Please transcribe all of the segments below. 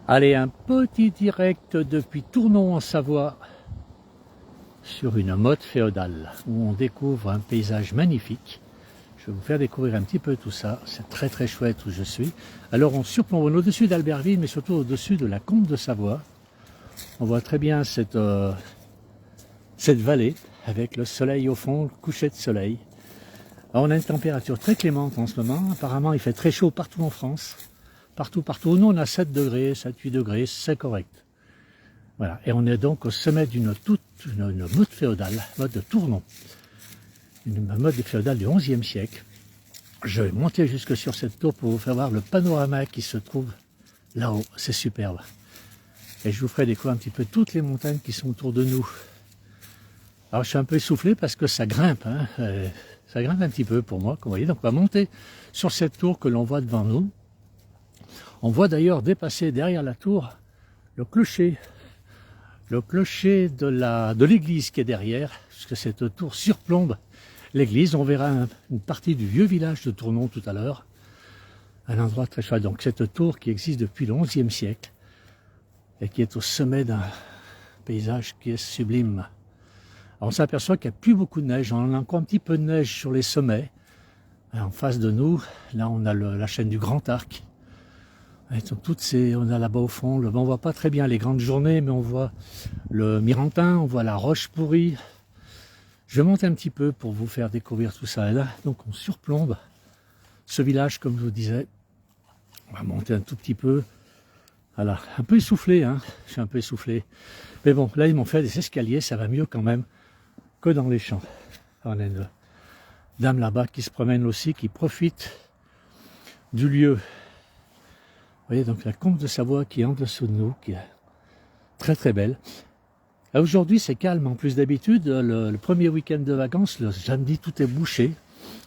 Allez, un petit direct depuis Tournon en Savoie sur une motte féodale où on découvre un paysage magnifique. Je vais vous faire découvrir un petit peu tout ça. C'est très très chouette où je suis. Alors on surplombe au-dessus d'Albertville, mais surtout au-dessus de la Combe de Savoie. On voit très bien cette vallée avec le soleil au fond, le coucher de soleil. Alors on a une température très clémente en ce moment. Apparemment il fait très chaud partout en France. Partout. Nous on a 7 degrés, 7-8 degrés, c'est correct. Voilà. Et on est donc au sommet d'une motte féodale, motte de Tournon. Une motte féodale du XIe siècle. Je vais monter jusque sur cette tour pour vous faire voir le panorama qui se trouve là-haut. C'est superbe. Et je vous ferai découvrir un petit peu toutes les montagnes qui sont autour de nous. Alors je suis un peu essoufflé parce que ça grimpe. Ça grimpe un petit peu pour moi, comme vous voyez. Donc on va monter sur cette tour que l'on voit devant nous. On voit d'ailleurs dépasser derrière la tour le clocher de l'église qui est derrière, puisque cette tour surplombe l'église. On verra une partie du vieux village de Tournon tout à l'heure, un endroit très chouette. Donc cette tour qui existe depuis le XIe siècle et qui est au sommet d'un paysage qui est sublime. Alors on s'aperçoit qu'il n'y a plus beaucoup de neige, on a encore un petit peu de neige sur les sommets. En face de nous, là on a la chaîne du Grand Arc. On a là-bas au fond, on voit pas très bien les grandes journées, mais on voit le Mirantin, on voit la Roche Pourrie. Je monte un petit peu pour vous faire découvrir tout ça. Et là, donc on surplombe ce village, comme je vous disais. On va monter un tout petit peu. Voilà, un peu essoufflé, je suis un peu essoufflé. Mais bon, là ils m'ont fait des escaliers, ça va mieux quand même que dans les champs. On a une dame là-bas qui se promène aussi, qui profite du lieu. Vous voyez donc la Combe de Savoie qui est en dessous de nous, qui est très très belle. Aujourd'hui c'est calme en plus d'habitude, le premier week-end de vacances, le samedi tout est bouché.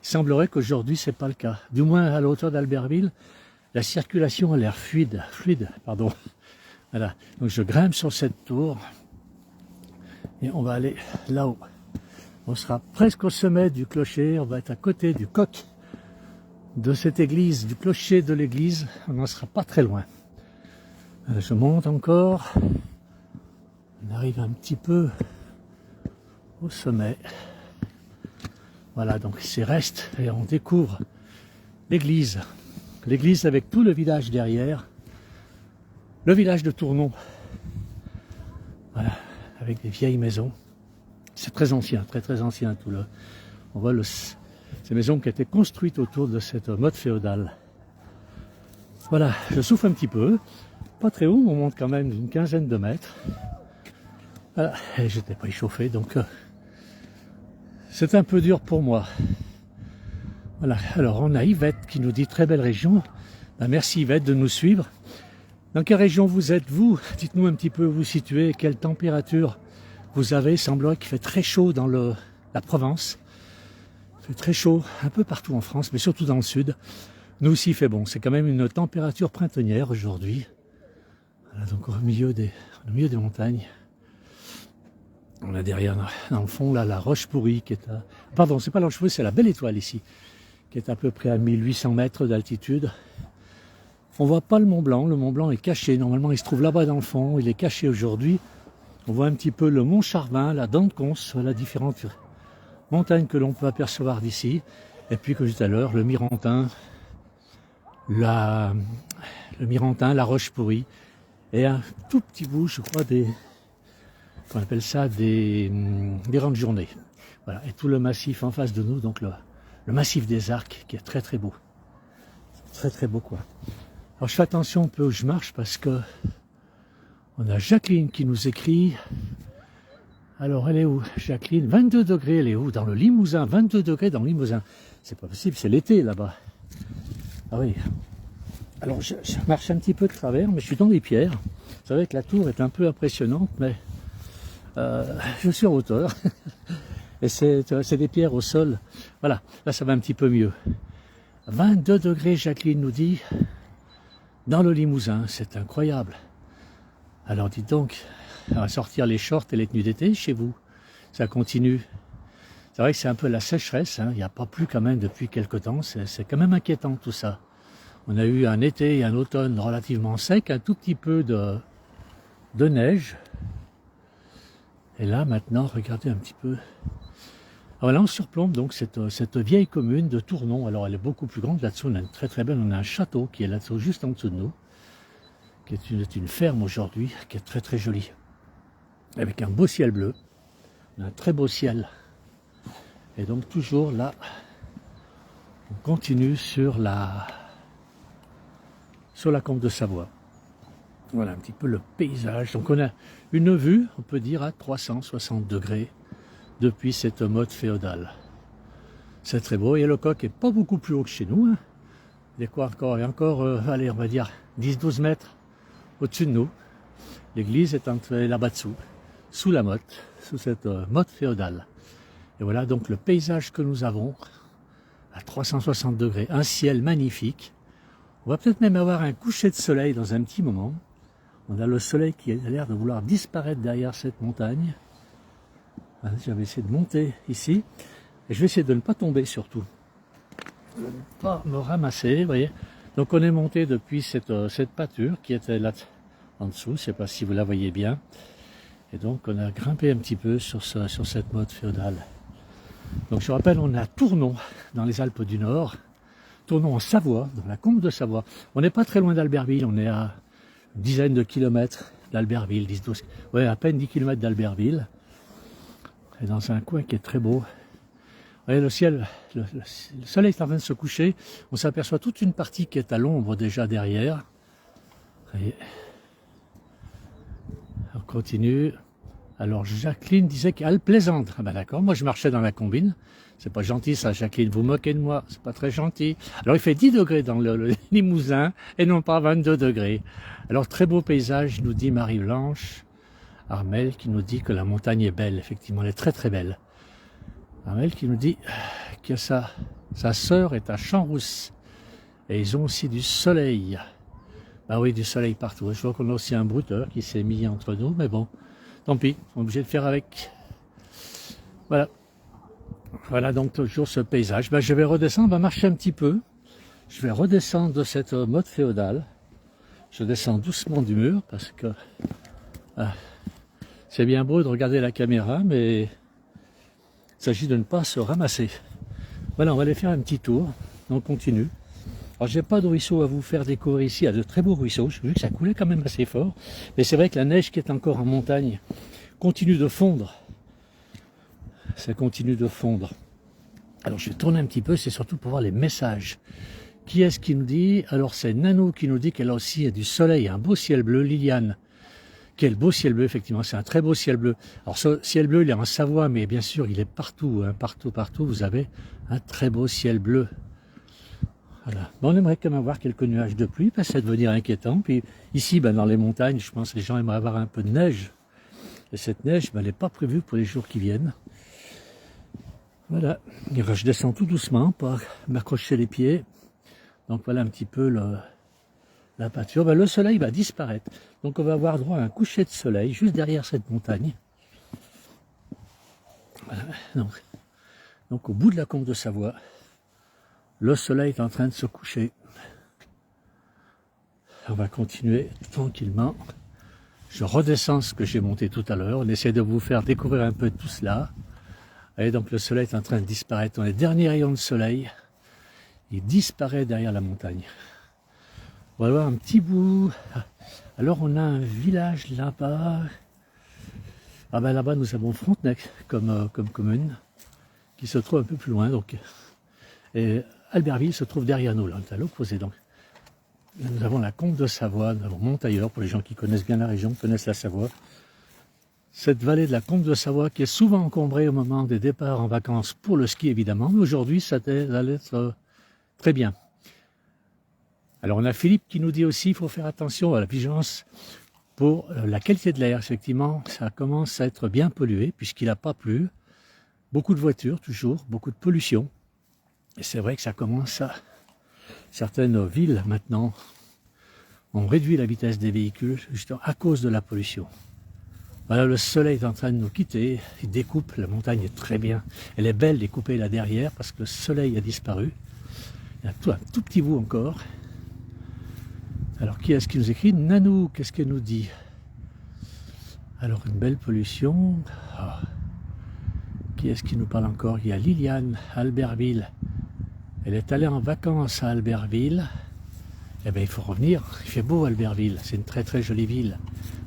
Il semblerait qu'aujourd'hui c'est pas le cas. Du moins à la hauteur d'Albertville, la circulation a l'air fluide. Voilà, donc je grimpe sur cette tour et on va aller là-haut. On sera presque au sommet du clocher, on va être à côté du coq de cette église, du clocher de l'église, on n'en sera pas très loin. Je monte encore, on arrive un petit peu au sommet. Voilà, donc c'est reste et on découvre l'église. L'église avec tout le village derrière, le village de Tournon. Voilà, avec des vieilles maisons. C'est très ancien, très très ancien tout le. On voit ces maisons qui étaient construites autour de cette motte féodale. Voilà, je souffle un petit peu, pas très haut, on monte quand même d'une quinzaine de mètres. Voilà, et j'étais pas échauffé, donc c'est un peu dur pour moi. Voilà, alors on a Yvette qui nous dit très belle région. Ben, merci Yvette de nous suivre. Dans quelle région vous êtes vous? Dites-nous un petit peu où vous situez, quelle température vous avez. Il semblerait qu'il fait très chaud dans la Provence. Il fait très chaud un peu partout en France, mais surtout dans le sud. Nous aussi il fait bon, c'est quand même une température printanière aujourd'hui. Voilà, donc au milieu des montagnes. On a derrière, dans le fond, là, la Roche Pourrie qui est à... Pardon, c'est pas la Roche Pourrie, c'est la Belle Étoile ici, qui est à peu près à 1800 mètres d'altitude. On voit pas le Mont Blanc est caché. Normalement, il se trouve là-bas dans le fond, il est caché aujourd'hui. On voit un petit peu le Mont Charvin, la Dent de Cons, voilà différentes montagnes que l'on peut apercevoir d'ici. Et puis, comme tout à l'heure, le Mirantin, la Roche Pourrie, et un tout petit bout, je crois, qu'on appelle ça des grandes journées. Voilà, et tout le massif en face de nous, donc le massif des Arcs, qui est très très beau. Très très beau quoi. Alors je fais attention un peu où je marche parce que on a Jacqueline qui nous écrit. Alors elle est où Jacqueline? 22 degrés, elle est où? Dans le Limousin, 22 degrés dans le Limousin. C'est pas possible, c'est l'été là-bas. Ah oui. Alors je marche un petit peu de travers, mais je suis dans les pierres. Vous savez que la tour est un peu impressionnante, mais je suis en hauteur. Et c'est des pierres au sol. Voilà, là ça va un petit peu mieux. 22 degrés, Jacqueline nous dit, dans le Limousin, c'est incroyable. Alors dites donc, on va sortir les shorts et les tenues d'été chez vous. Ça continue. C'est vrai que c'est un peu la sécheresse, il n'y a pas plu quand même depuis quelque temps, c'est quand même inquiétant tout ça. On a eu un été et un automne relativement sec, un tout petit peu de neige. Et là maintenant, regardez un petit peu. Alors là on surplombe donc cette vieille commune de Tournon. Alors elle est beaucoup plus grande là-dessous, on a une très très belle, on a un château qui est là-dessous, juste en dessous de nous, qui est une ferme aujourd'hui, qui est très très jolie. Avec un beau ciel bleu, un très beau ciel. Et donc toujours là, on continue sur la combe de Savoie. Voilà un petit peu le paysage. Donc on a une vue, on peut dire, à 360 degrés depuis cette motte féodale. C'est très beau. Et le coq est pas beaucoup plus haut que chez nous. Hein. Il est quoi encore? Il y a encore, allez, on va dire 10-12 mètres au-dessus de nous. L'église est là-bas dessous, sous la motte, sous cette motte féodale. Et voilà donc le paysage que nous avons à 360 degrés. Un ciel magnifique. On va peut-être même avoir un coucher de soleil dans un petit moment. On a le soleil qui a l'air de vouloir disparaître derrière cette montagne. J'avais essayé de monter ici. Et je vais essayer de ne pas tomber surtout. De ne pas me ramasser, vous voyez. Donc on est monté depuis cette pâture qui était là en dessous. Je ne sais pas si vous la voyez bien. Et donc on a grimpé un petit peu sur cette motte féodale. Donc je rappelle, on est à Tournon, dans les Alpes du Nord. Tournon en Savoie, dans la combe de Savoie. On n'est pas très loin d'Albertville, on est à une dizaine de kilomètres d'Albertville, 10-12, ouais, à peine 10 kilomètres d'Albertville. Et dans un coin qui est très beau. Vous voyez, le ciel, le soleil est en train de se coucher. On s'aperçoit toute une partie qui est à l'ombre déjà derrière. Et on continue. Alors Jacqueline disait qu'elle plaisante. Ah ben d'accord, moi je marchais dans la combine. C'est pas gentil ça, Jacqueline, vous moquez de moi, c'est pas très gentil. Alors il fait 10 degrés dans le Limousin et non pas 22 degrés. Alors très beau paysage, nous dit Marie-Blanche. Armel qui nous dit que la montagne est belle, effectivement, elle est très très belle. Armel qui nous dit que sa sœur est à Champs-Rousse et ils ont aussi du soleil. Ah oui, du soleil partout. Je vois qu'on a aussi un brouteur qui s'est mis entre nous, mais bon, tant pis, on est obligé de faire avec. Voilà. Voilà donc toujours ce paysage. Ben, je vais redescendre, on va marcher un petit peu. Je vais redescendre de cette motte féodale. Je descends doucement du mur parce que c'est bien beau de regarder la caméra, mais il s'agit de ne pas se ramasser. Voilà, on va aller faire un petit tour. On continue. Alors, j'ai pas de ruisseau à vous faire découvrir ici. Il y a de très beaux ruisseaux. J'ai vu que ça coulait quand même assez fort. Mais c'est vrai que la neige qui est encore en montagne continue de fondre. Ça continue de fondre. Alors, je vais tourner un petit peu. C'est surtout pour voir les messages. Qui est-ce qui nous dit? Alors, c'est Nano qui nous dit qu'elle a aussi du soleil, un beau ciel bleu. Liliane. Quel beau ciel bleu, effectivement, c'est un très beau ciel bleu. Alors ce ciel bleu, il est en Savoie, mais bien sûr, il est partout, hein, partout, vous avez un très beau ciel bleu. Voilà. Bon, on aimerait quand même avoir quelques nuages de pluie, parce que ça va devenir inquiétant. Puis ici, ben, dans les montagnes, je pense que les gens aimeraient avoir un peu de neige. Et cette neige, ben, elle n'est pas prévue pour les jours qui viennent. Voilà. Et je descends tout doucement pour m'accrocher les pieds. Donc voilà un petit peu la pâture. Ben, le soleil va disparaître. Donc on va avoir droit à un coucher de soleil juste derrière cette montagne. Voilà. Donc au bout de la combe de Savoie, le soleil est en train de se coucher. On va continuer tranquillement. Je redescends ce que j'ai monté tout à l'heure. On essaie de vous faire découvrir un peu tout cela. Et donc le soleil est en train de disparaître. Dans les derniers rayons de soleil, il disparaît derrière la montagne. On va voir un petit bout. Alors on a un village là-bas. Ah ben là-bas nous avons Frontenac comme commune qui se trouve un peu plus loin. Donc. Et Albertville se trouve derrière nous, là, à l'opposé. Donc là, nous avons la combe de Savoie, nous avons Montailleur, pour les gens qui connaissent bien la région, connaissent la Savoie. Cette vallée de la combe de Savoie qui est souvent encombrée au moment des départs en vacances pour le ski évidemment. Mais aujourd'hui ça allait être très bien. Alors on a Philippe qui nous dit aussi qu'il faut faire attention à la vigilance pour la qualité de l'air. Effectivement, ça commence à être bien pollué puisqu'il n'a pas plu. Beaucoup de voitures toujours, beaucoup de pollution. Et c'est vrai que ça commence à... Certaines villes maintenant ont réduit la vitesse des véhicules justement à cause de la pollution. Voilà, le soleil est en train de nous quitter. Il découpe, la montagne est très bien. Elle est belle découpée là derrière parce que le soleil a disparu. Il y a un tout petit bout encore. Alors, qui est-ce qui nous écrit? Nanou, qu'est-ce qu'elle nous dit? Alors, une belle pollution. Ah. Qui est-ce qui nous parle encore? Il y a Liliane, à Albertville. Elle est allée en vacances à Albertville. Eh bien, il faut revenir. Il fait beau, Albertville. C'est une très très jolie ville.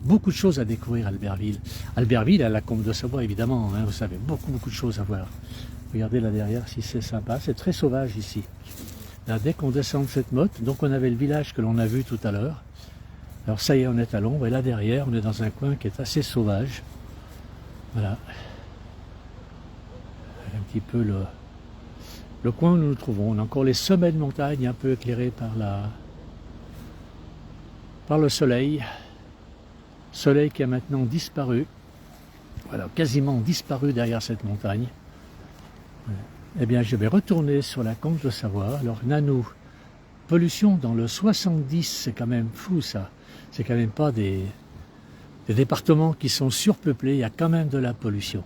Beaucoup de choses à découvrir, Albertville. Albertville, à la Combe de Savoie, évidemment. Hein, vous savez, beaucoup de choses à voir. Regardez là derrière, si c'est sympa. C'est très sauvage ici. Là, dès qu'on descend de cette motte, donc on avait le village que l'on a vu tout à l'heure. Alors ça y est, on est à l'ombre. Et là derrière, on est dans un coin qui est assez sauvage. Voilà. Un petit peu le coin où nous nous trouvons. On a encore les sommets de montagne un peu éclairés par le soleil. Soleil qui a maintenant disparu. Voilà, quasiment disparu derrière cette montagne. Voilà. Eh bien, je vais retourner sur la Combe de Savoie. Alors, Nanou, pollution dans le 70, c'est quand même fou ça. C'est quand même pas des départements qui sont surpeuplés, il y a quand même de la pollution.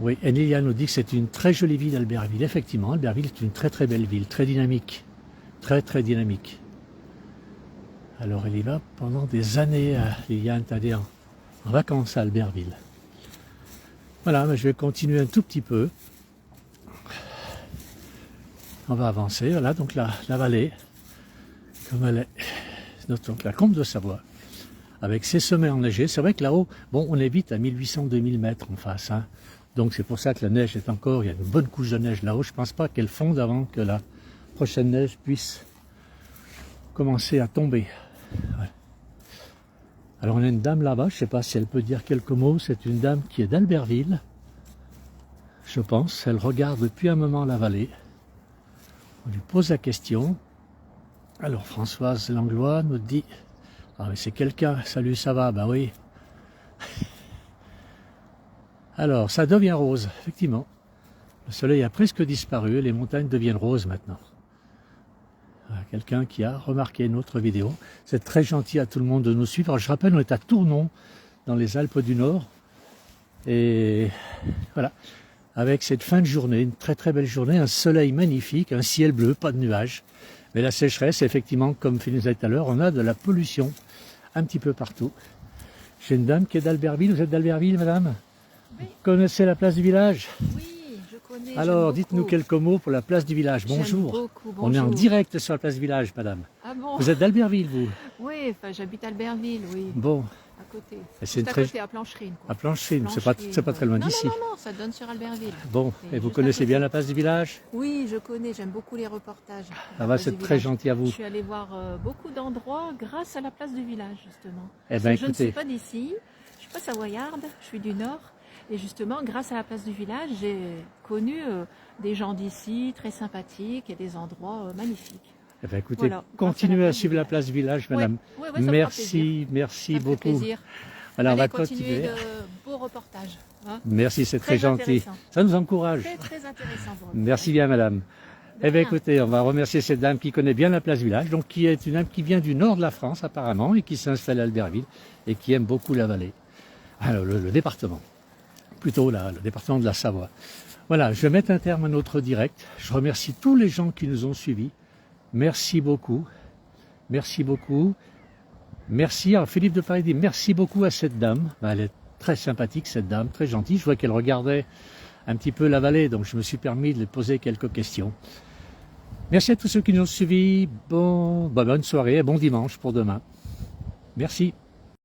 Oui, Enilia nous dit que c'est une très jolie ville, Albertville. Effectivement, Albertville est une très très belle ville, très dynamique. Très très dynamique. Alors, elle y va pendant des années, Liliane, t'as en vacances à Albertville. Voilà, mais je vais continuer un tout petit peu. On va avancer, voilà, donc la vallée, comme elle est, donc la Combe de Savoie, avec ses sommets enneigés. C'est vrai que là-haut, bon, on est vite à 1800-2000 mètres en face, hein. Donc c'est pour ça que la neige est encore, il y a une bonne couche de neige là-haut. Je ne pense pas qu'elle fonde avant que la prochaine neige puisse commencer à tomber. Ouais. Alors on a une dame là-bas, je ne sais pas si elle peut dire quelques mots. C'est une dame qui est d'Albertville, je pense. Elle regarde depuis un moment la vallée. On lui pose la question. Alors Françoise Langlois nous dit, ah mais c'est quelqu'un, salut, ça va? Ben oui. Alors ça devient rose, effectivement. Le soleil a presque disparu et les montagnes deviennent roses maintenant. Voilà, quelqu'un qui a remarqué notre vidéo. C'est très gentil à tout le monde de nous suivre. Alors, je rappelle, on est à Tournon, dans les Alpes du Nord. Et voilà. Avec cette fin de journée, une très très belle journée, un soleil magnifique, un ciel bleu, pas de nuages. Mais la sécheresse, effectivement, comme je disais tout à l'heure, on a de la pollution un petit peu partout. J'ai une dame qui est d'Albertville. Vous êtes d'Albertville, madame? Oui. Vous connaissez la place du village? Oui, je connais. Alors, dites-nous quelques mots pour la place du village. Bonjour. Beaucoup, bonjour. On est en direct sur la place du village, madame. Ah bon? Vous êtes d'Albertville, vous? Oui, enfin, j'habite à Albertville, oui. Bon. À côté. C'est à côté, à Plancherine. À Plancherine, c'est pas très loin d'ici. Non, ça donne sur Albertville. Bon, et vous connaissez bien la place du village? Oui, je connais, j'aime beaucoup les reportages. Ça va, c'est très gentil à vous. Je suis allée voir beaucoup d'endroits grâce à la place du village, justement. Eh ben, je ne suis pas d'ici, je ne suis pas savoyarde, je suis du Nord. Et justement, grâce à la place du village, j'ai connu des gens d'ici, très sympathiques, et des endroits magnifiques. Eh bien, écoutez, voilà, continuez à suivre la place du village, madame. Oui, merci beaucoup. Plaisir. Alors, on va continuer. De beaux reportages. Hein, merci, c'est très gentil. Ça nous encourage. C'est très intéressant. Merci bien, madame. Eh bien, écoutez, on va remercier cette dame qui connaît bien la place du village, donc qui est une dame qui vient du nord de la France, apparemment, et qui s'installe à Albertville, et qui aime beaucoup la vallée. Alors, le département. Plutôt là, le département de la Savoie. Voilà, je vais mettre un terme à notre direct. Je remercie tous les gens qui nous ont suivis. Merci beaucoup. Merci beaucoup. Merci. Alors, Philippe de Paris dit merci beaucoup à cette dame. Elle est très sympathique, cette dame, très gentille. Je vois qu'elle regardait un petit peu la vallée, donc je me suis permis de lui poser quelques questions. Merci à tous ceux qui nous ont suivis. Bonne soirée et bon dimanche pour demain. Merci.